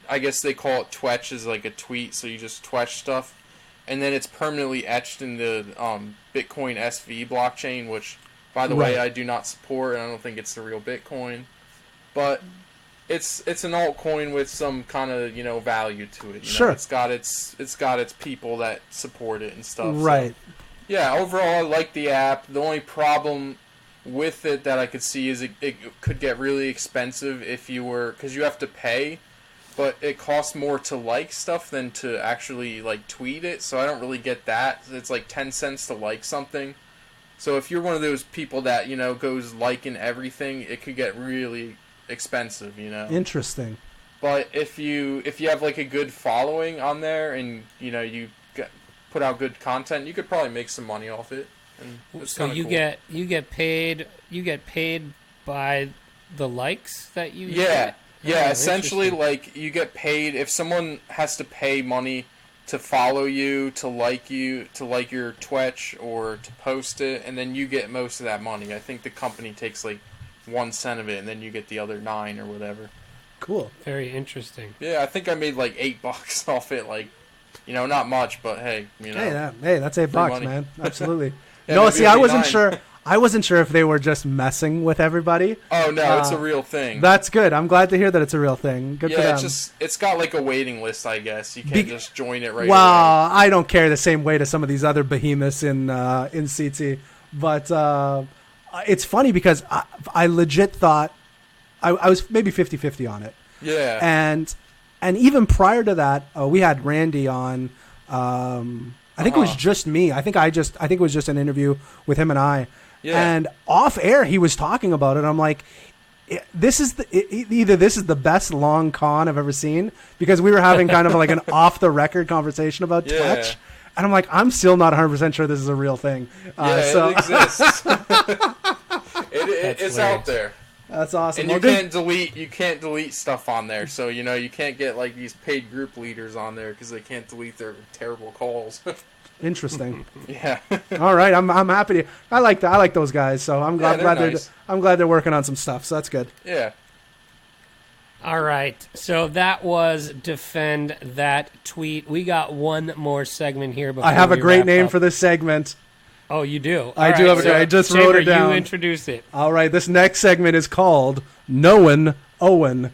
I guess they call it twetch as like a tweet. So you just twetch stuff. And then it's permanently etched in the Bitcoin SV blockchain, which, by the way, I do not support, and I don't think it's the real Bitcoin. But it's an altcoin with some kind of value to it. Sure, it's got its people that support it and stuff. Right. So, yeah. Overall, I like the app. The only problem with it that I could see is it could get really expensive because you have to pay. But it costs more to like stuff than to actually tweet it, so I don't really get that. It's like 10 cents to like something. So if you're one of those people that goes liking everything, it could get really expensive. Interesting. But if you have like a good following on there and you put out good content, you could probably make some money off it. And it's So you cool. get paid by the likes that you Yeah. get? Yeah, Oh, essentially, interesting. you get paid if someone has to pay money to follow you, to like your Twitch, or to post it, and then you get most of that money. I think the company takes 1 cent of it, and then you get the other 9 or whatever. Cool. Very interesting. Yeah, I think I made $8 off it. Not much, but hey, Hey, that's $8, money. man. Absolutely. Yeah, No, maybe see, it'll I be wasn't 9. sure. I wasn't sure if they were just messing with everybody. Oh no, it's a real thing. That's good. I'm glad to hear that it's a real thing. Good for Yeah, them. it's got a waiting list, I guess. You can't just join it right Well, I don't carry the same weight as some of these other behemoths in CT, but it's funny because I legit thought I was maybe 50-50 on it. Yeah. And even prior to that, we had Randy on. I think it was just me. I think it was just an interview with him and I. Yeah. And off air, he was talking about it. I'm like, either this is the best long con I've ever seen, because we were having kind of an off the record conversation about Twitch. And I'm like, I'm still not 100% sure this is a real thing. It exists. It's out there. That's awesome. And you can't delete stuff on there. So you can't get these paid group leaders on there because they can't delete their terrible calls. Interesting. Yeah. All right, I'm happy. I like that. I like those guys. So I'm glad nice. I'm glad they're working on some stuff. So that's good. Yeah. All right, so that was Defend That Tweet. We got one more segment here. Before I have a we great wrap name up. for this segment. Oh, you do? I do have a great. I just Chamber, wrote it down. You introduce it. All right, this next segment is called Knowin Owen.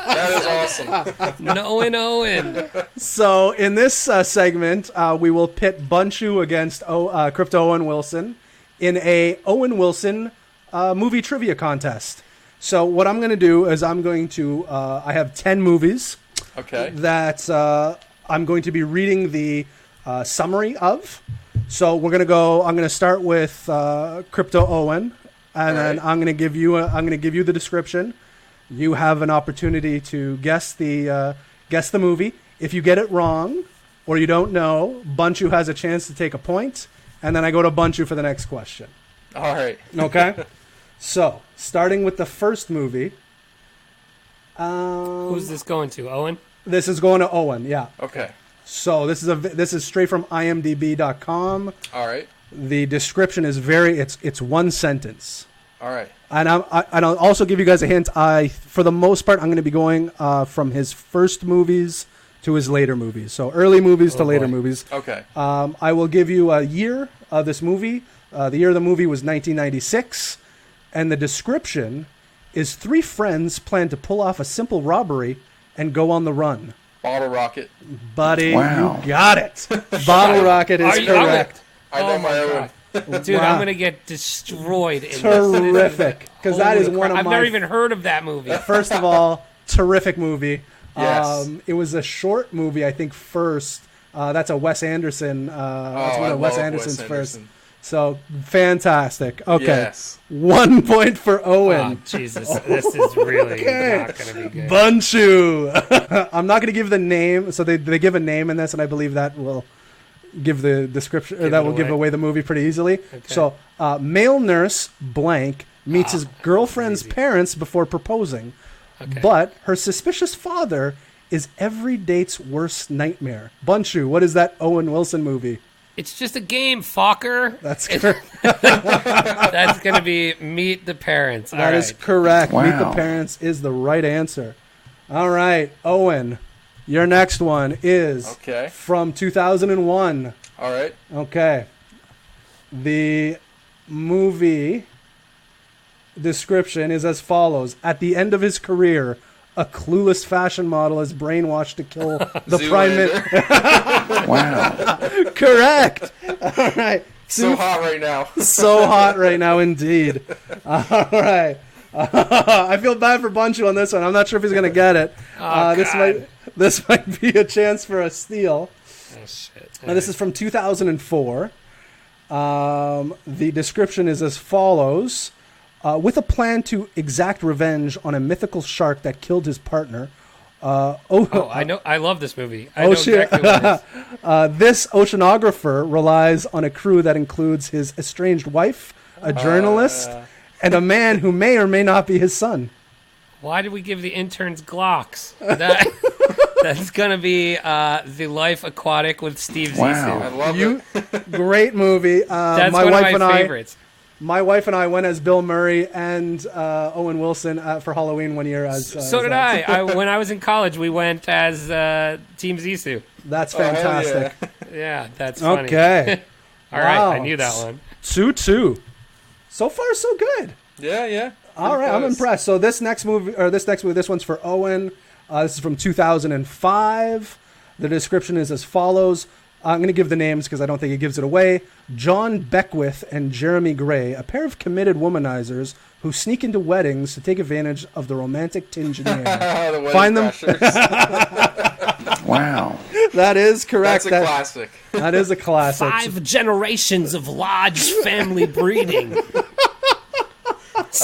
That is awesome. Knowin Owen. So in this segment, we will pit Bunchu against Crypto Owen Wilson in a Owen Wilson movie trivia contest. So what I'm going to do is I'm going to I have 10 movies Okay. that I'm going to be reading the summary of. So we're going to go. I'm going to start with Crypto Owen, and then right. I'm going to give you the description. You have an opportunity to guess the movie. If you get it wrong or you don't know, Bunchu has a chance to take a point, and then I go to Bunchu for the next question. All right. Okay. So starting with the first movie. Who's this going to, Owen? This is going to Owen. Yeah. Okay. So this is straight from IMDb.com. All right. The description is it's one sentence. All right. And I'll also give you guys a hint. For the most part, I'm going to be going from his first movies to his later movies. So early movies to later movies. Okay. I will give you a year of this movie. The year of the movie was 1996. And the description is 3 friends plan to pull off a simple robbery and go on the run. Bottle Rocket. Buddy, you got it. Bottle Rocket is correct. I know my own. Dude, Wow. I'm going to get destroyed in Terrific. Because that is one of I've my... never even heard of that movie. First of all, terrific movie. Yes. It was a short movie, I think, first. That's a Wes Anderson. That's one I of Wes love Anderson's Wes first. Anderson. So, fantastic. Okay. Yes. 1 point for Owen. Oh, Jesus. This is really Okay. not going to be good. Bunchu. I'm not going to give the name. So they give a name in this, and I believe that will give the description, or that will give away the movie pretty easily. Okay. So, male nurse blank meets his girlfriend's easy. parents before proposing, Okay. but her suspicious father is every date's worst nightmare. Bunchu, what is that Owen Wilson movie? It's just a game, fucker. That's correct. That's going to be Meet the Parents. That is correct. Meet the Parents is the right answer. All right, Owen, your next one is Okay. from 2001. All right. Okay. The movie description is as follows. At the end of his career, a clueless fashion model is brainwashed to kill the prime minister. Wow. Correct. All right. So hot right now. So hot right now, indeed. All right. I feel bad for Bunchu on this one. I'm not sure if he's going to get it. This might be a chance for a steal. Oh, shit. This is from 2004. The description is as follows. With a plan to exact revenge on a mythical shark that killed his partner. I know. I love this movie. I know exactly what it is. This oceanographer relies on a crew that includes his estranged wife, a journalist, and a man who may or may not be his son. Why did we give the interns Glocks? That's going to be The Life Aquatic with Steve Zissou. I love it. Great movie. That's one of my favorites. My wife and I went as Bill Murray and Owen Wilson for Halloween one year. So did I. When I was in college, we went as Team Zissou. That's fantastic. Yeah, that's funny. Okay. All right, Wow. I knew that one. 2-2. So far, so good. Yeah. All right, I'm impressed. So this one's for Owen. This is from 2005. The description is as follows. I'm going to give the names because I don't think it gives it away. John Beckwith and Jeremy Gray, a pair of committed womanizers who sneak into weddings to take advantage of the romantic tinge in the air. The Find them. Wow. That is correct. That's a classic. That is a classic. 5 generations of large family breeding. I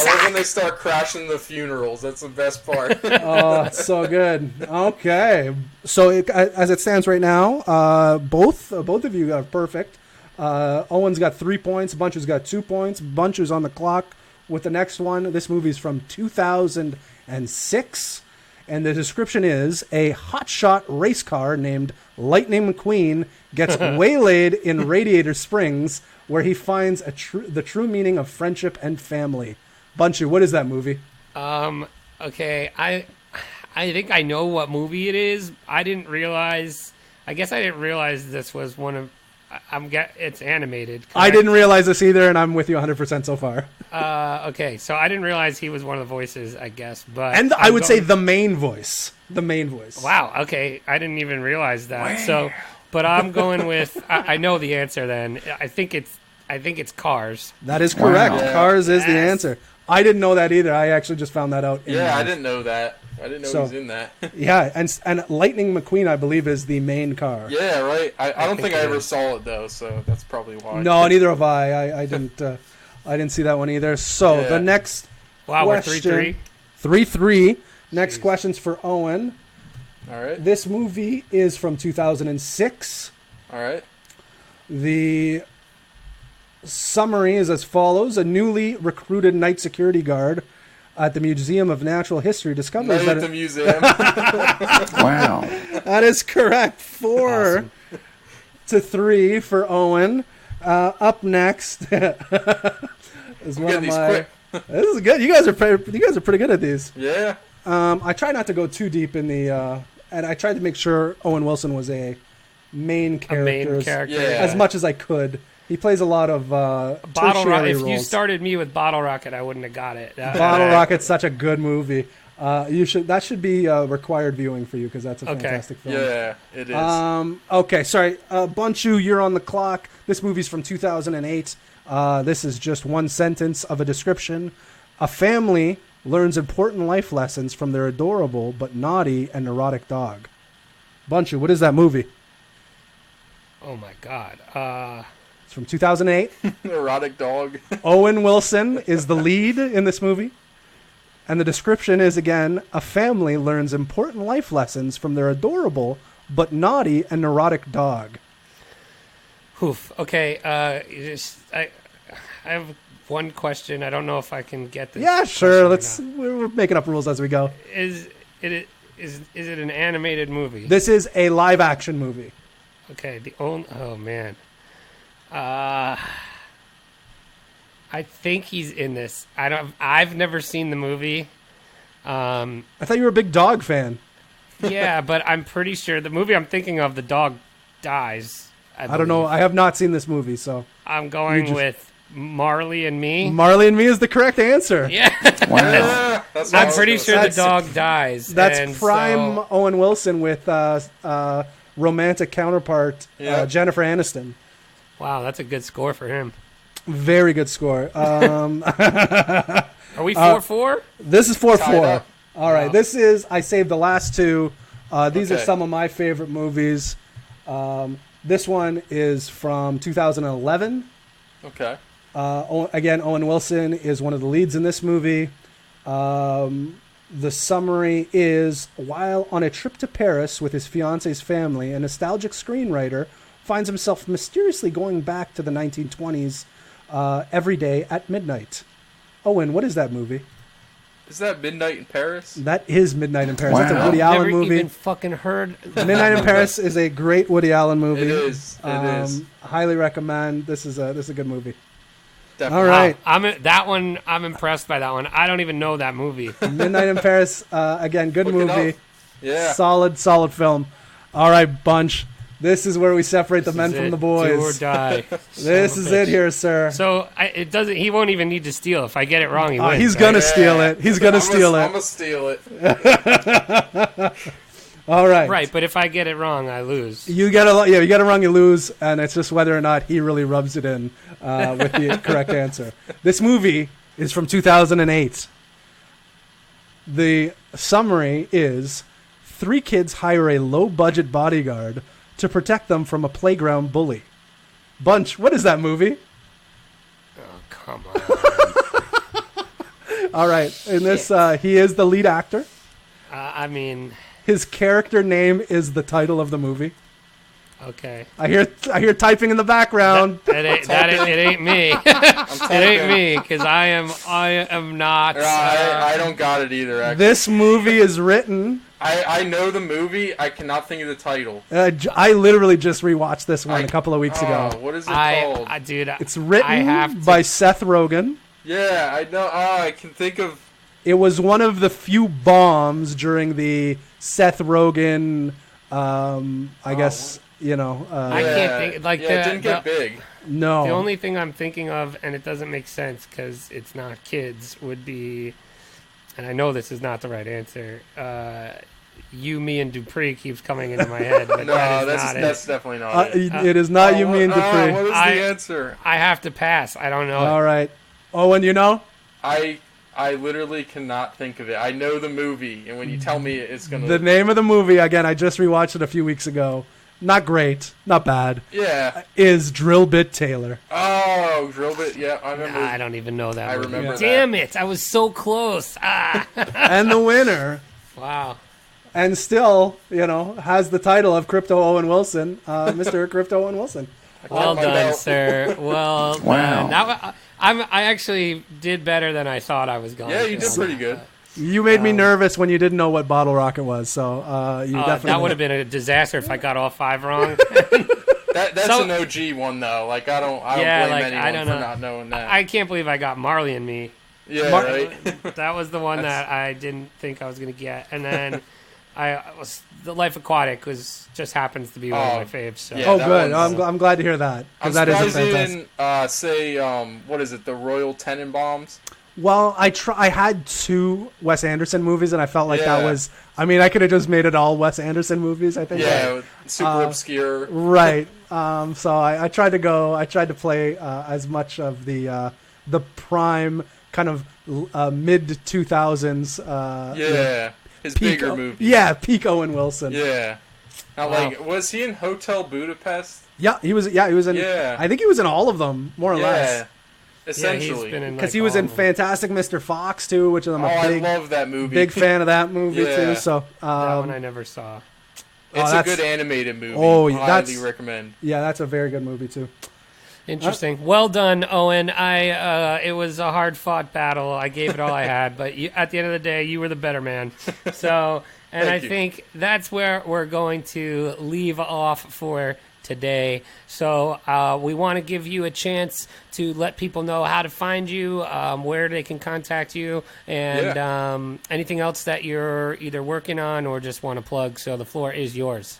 love when they start crashing the funerals. That's the best part. Oh, it's so good. Okay. So as it stands right now, both of you are perfect. Owen's got 3 points. Bunchu's got 2 points. Bunchu's on the clock with the next one. This movie's from 2006. And the description is a hotshot race car named Lightning McQueen gets waylaid in Radiator Springs, where he finds the true meaning of friendship and family. Bunchu, what is that movie? Okay, I think I know what movie it is. I guess I didn't realize this was one of. It's animated. Correct? I didn't realize this either, and I'm with you 100% so far. Okay, so I didn't realize he was one of the voices, I guess. But And I would say the main voice. The main voice. Wow. Okay, I didn't even realize that. So, but I'm going with. I know the answer. Then I think it's Cars. That is correct. Wow. Yeah. Cars is the answer. I didn't know that either. I actually just found that out. Yeah, I didn't know that. I didn't know he was in that. Yeah, and Lightning McQueen, I believe, is the main car. Yeah, right. I don't think I it ever is. saw it though, so that's probably why. No, neither have I. I didn't. I didn't see that one either. So Yeah. the next Wow, we're question, 3-3. 3-3. Next question's for Owen. All right. This movie is from 2006. All right. The summary is as follows: a newly recruited night security guard at the Museum of Natural History discovers Night that at the museum. Wow. that is correct. 4-3 for Owen. Up next is one Get of these my. quick. This is good. You guys are pretty good at these. Yeah. I try not to go too deep in the, and I tried to make sure Owen Wilson was a main character, character. Yeah. as much as I could. He plays a lot of Bottle tertiary Rocket. If roles. you started me with Bottle Rocket, I wouldn't have got it. Bottle Rocket's such a good movie. That should be required viewing for you because that's a Okay. fantastic film. Yeah, it is. Okay, sorry. Bunchu, you're on the clock. This movie's from 2008. This is just one sentence of a description. A family learns important life lessons from their adorable but naughty and neurotic dog. Bunchu, what is that movie? Oh my God. It's from 2008. Erotic dog. Owen Wilson is the lead in this movie. And the description is, again, a family learns important life lessons from their adorable but naughty and neurotic dog. Oof. Okay. I have one question. I don't know if I can get this. Yeah, sure. question or We're making up rules as we go. not. Is it an animated movie? This is a live action movie. Okay. Oh man. I think he's in this. I've never seen the movie. I thought you were a big dog fan. Yeah, but I'm pretty sure the movie I'm thinking of, the dog dies. I don't know. I have not seen this movie, so I'm going with Marley and Me. Marley and Me is the correct answer. Yeah, Wow. Yeah, that's I'm what I pretty was sure gonna the say. dog dies. That's and prime so- Owen Wilson with romantic counterpart Yeah. Jennifer Aniston. wow, that's a good score for him. Very good score. Are we 4-4? This is 4-4. Tied up. All right. Wow. This is, I saved the last two. These are Okay. some of my favorite movies. This one is from 2011. Okay. Again, Owen Wilson is one of the leads in this movie. The summary is, while on a trip to Paris with his fiance's family, a nostalgic screenwriter finds himself mysteriously going back to the 1920s every day at midnight. Owen, what is that movie? Is that Midnight in Paris? That is Midnight in Paris. That's a Wow. Woody Never Allen movie. even fucking heard. Midnight in Paris is a great Woody Allen movie. It is. It is. Highly recommend. This is a good movie. Definitely. All right. I'm impressed by that one. I don't even know that movie. Midnight in Paris. Again, good Look it movie. up. Yeah. Solid film. All right, Bunch. This is where we separate the men This from is the it. Do or boys. die. This is it here, sir. So it doesn't. He won't even need to steal. If I get it wrong, he wins. He's right? gonna steal it. He's gonna steal I'm it. gonna steal it. All right. Right, but if I get it wrong, I lose. You get it wrong, you lose, and it's just whether or not he really rubs it in with the correct answer. This movie is from 2008. The summary is 3 kids hire a low-budget bodyguard to protect them from a playground bully. Bunch, what is that movie? Oh, come on. All right. In this, he is the lead actor. I mean, His character name is the title of the movie. okay. I hear typing in the background. It ain't me. It ain't me, because I am not. I don't got it either, actually. This movie is written. I know the movie. I cannot think of the title. I literally just rewatched this one a couple of weeks ago. What is it called? Dude, It's written by Seth Rogen. Yeah, I know. I can think of. It was one of the few bombs during the Seth Rogen, I guess, I can't think. Like, it didn't get big. no. The only thing I'm thinking of, and it doesn't make sense because it's not kids, would be, and I know this is not the right answer. You, Me, and Dupree keeps coming into my head, but No, that is that's not that's it. definitely not it. It is not you, me, and Dupree. What is I- the answer? I have to pass. I don't know. All right. Owen, you know? I literally cannot think of it. I know the movie, and when you tell me it, it's gonna. The name of the movie, again, I just rewatched it a few weeks ago. Not great. Not bad. Yeah. Is Drill Bit Taylor. Oh, Drill Bit. Yeah, I remember. I don't even know that. I movie. remember that. Damn it! I was so close. Ah. And the winner, Wow. and still, has the title of Crypto Owen Wilson, Mr. Crypto Owen Wilson. Well my done, belt. sir. Well Wow. done. Now, I actually did better than I thought I was going to. Yeah, you did pretty good. You made me nervous when you didn't know what Bottle Rocket was, so you definitely... That would have been a disaster if I got all 5 wrong. That's So- an OG one though. Like I don't Yeah, blame like, anyone I don't for know. not knowing that. I can't believe I got Marley and Me. yeah, Mar- right. That was the one that I didn't think I was going to get. And then The Life Aquatic just happens to be one of my faves. So. Yeah. Oh, that good. one's- I'm glad to hear that, I'm because that is a surprised you fantastic... didn't say what is it? The Royal Tenenbaums. Well, I had 2 Wes Anderson movies, and I felt like that Yeah. was... I mean, I could have just made it all Wes Anderson movies, I think. Yeah, super obscure. Right. So I tried to play as much of the prime kind of mid 2000s. Yeah, his peak bigger movie. Yeah, peak Owen Wilson. Yeah. Now, Wow. like, was he in Hotel Budapest? Yeah, he was. Yeah, he was in. Yeah. I think he was in all of them, more or Yeah, less. essentially. he's been in Because like he was all in of them. Fantastic Mr. Fox too, which I'm a I big, love that movie. big fan of that movie Yeah. too. So That one I never saw. It's a that's- good animated movie. Oh, Highly that's- recommend. yeah, that's a very good movie too. Interesting. Well done, Owen. It was a hard fought battle. I gave it all I had, but at the end of the day, you were the better man. So, and I Thank you. think that's where we're going to leave off for today. So we want to give you a chance to let people know how to find you, where they can contact you, and anything else that you're either working on or just want to plug. So the floor is yours.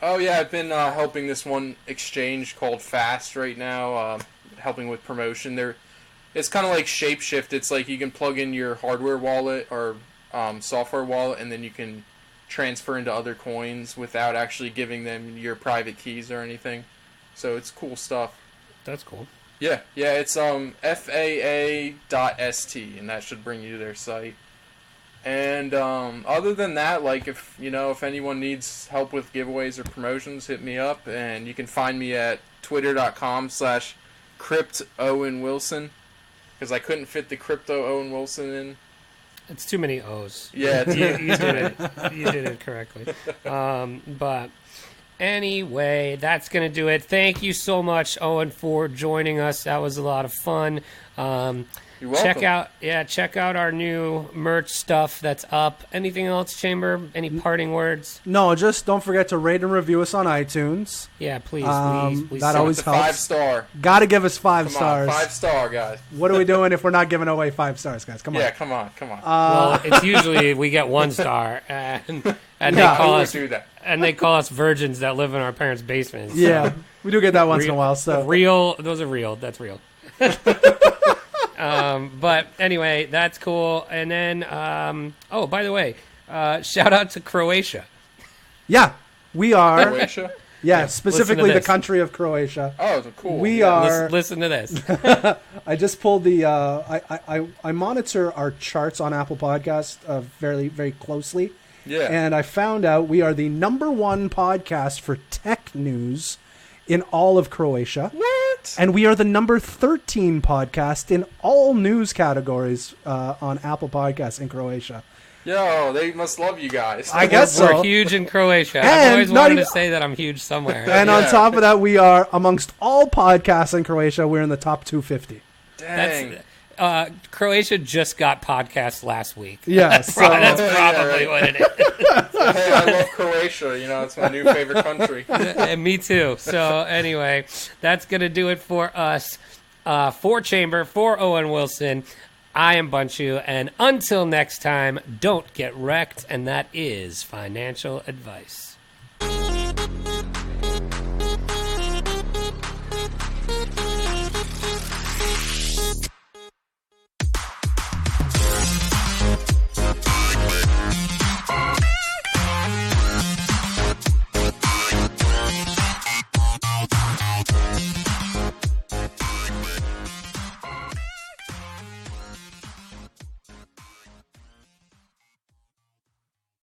Oh yeah, I've been helping this one exchange called Fast right now, helping with promotion. It's kind of like Shapeshift. It's like you can plug in your hardware wallet or software wallet, and then you can transfer into other coins without actually giving them your private keys or anything. So it's cool stuff. That's cool. Yeah, it's FAA.st, and that should bring you to their site. And other than that, like if anyone needs help with giveaways or promotions, hit me up, and you can find me at twitter.com/Crypto Owen Wilson, because I couldn't fit the Crypto Owen Wilson in. It's too many O's. Yeah, it's, You did it. You did it correctly. But anyway, that's going to do it. Thank you so much, Owen, for joining us. That was a lot of fun. You're welcome. Check out our new merch stuff that's up. Anything else, Chamber? Any parting words? No, just don't forget to rate and review us on iTunes. Yeah, please. Please. that always It's a helps. 5-star. Got to give us 5 Come stars. on, 5-star, guys. What are we doing if we're not giving away 5 stars, guys? Come on. Yeah, come on. Well, it's usually we get 1 star, and Yeah. they call Who would us do that? virgins that live in our parents' basements. So. Yeah, we do get that once in a while. So Those are real. That's real. But anyway, that's cool. And then, by the way, shout out to Croatia. Yeah, we are. Croatia? Yeah, specifically the this. country of Croatia. Oh, cool. We Yeah. are. Listen to this. I just pulled the. I monitor our charts on Apple Podcasts very very closely. Yeah. And I found out we are the #1 podcast for tech news in all of Croatia. What? And we are the #13 podcast in all news categories on Apple Podcasts in Croatia. Yo, they must love you guys. I guess so. We're huge in Croatia. And I've always not wanted even- to say that I'm huge somewhere. And on top of that, we are, amongst all podcasts in Croatia, we're in the top 250. Dang. Croatia just got podcasts last week. Yeah, so That's probably what it is. Hey, I love Croatia. You know, it's my new favorite country. And me too. So anyway, that's going to do it for us. For Chamber, for Owen Wilson, I am Bunchu. And until next time, don't get wrecked. And that is financial advice.